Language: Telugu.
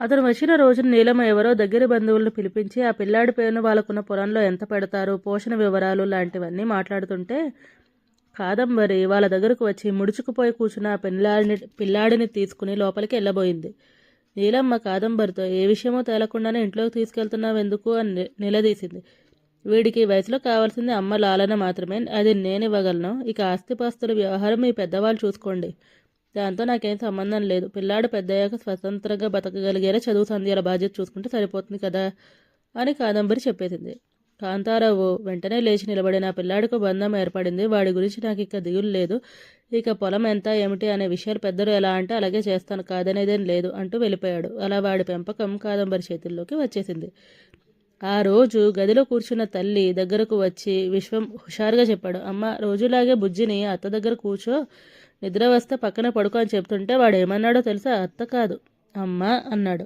అతను వచ్చిన రోజున నీలమ్మ ఎవరో దగ్గర బంధువులను పిలిపించి ఆ పిల్లాడి పేరును వాళ్ళకున్న పొలంలో ఎంత పెడతారు, పోషణ వివరాలు లాంటివన్నీ మాట్లాడుతుంటే కాదంబరి వాళ్ళ దగ్గరకు వచ్చి ముడుచుకుపోయి కూర్చున్న ఆ పిల్లాడిని తీసుకుని లోపలికి వెళ్ళబోయింది. నీలమ్మ కాదంబరితో ఏ విషయమో తేలకుండానే ఇంట్లోకి తీసుకెళ్తున్నావెందుకు అని నిలదీసింది. వీడికి వయసులో కావాల్సింది అమ్మ లాలన మాత్రమే, అది నేనివ్వగలను. ఇక ఆస్తిపాస్తుల వ్యవహారం మీ పెద్దవాళ్ళు చూసుకోండి, దాంతో నాకేం సంబంధం లేదు. పిల్లాడు పెద్దయ్యాక స్వతంత్రంగా బతకగలిగేలా చదువు సంధ్యాల బాధ్యత చూసుకుంటే సరిపోతుంది కదా అని కాదంబరి చెప్పేసింది. కాంతారావు వెంటనే లేచి నిలబడి, నా పిల్లాడికి బంధం ఏర్పడింది, వాడి గురించి నాకు ఇక దిగులు లేదు. ఇక పొలం ఎంత ఏమిటి అనే విషయాలు పెద్దలు ఎలా అంటే అలాగే చేస్తాను, కాదనేదేం లేదు అంటూ వెళ్ళిపోయాడు. అలా వాడి పెంపకం కాదంబరి చేతుల్లోకి వచ్చేసింది. ఆ రోజు గదిలో కూర్చున్న తల్లి దగ్గరకు వచ్చి విశ్వం హుషారుగా చెప్పాడు. అమ్మ, రోజులాగే బుజ్జిని అత్త దగ్గర కూర్చో, నిద్ర వస్తే పక్కన పడుకో అని చెప్తుంటే వాడు ఏమన్నాడో తెలుసా? అత్త కాదు అమ్మ అన్నాడు.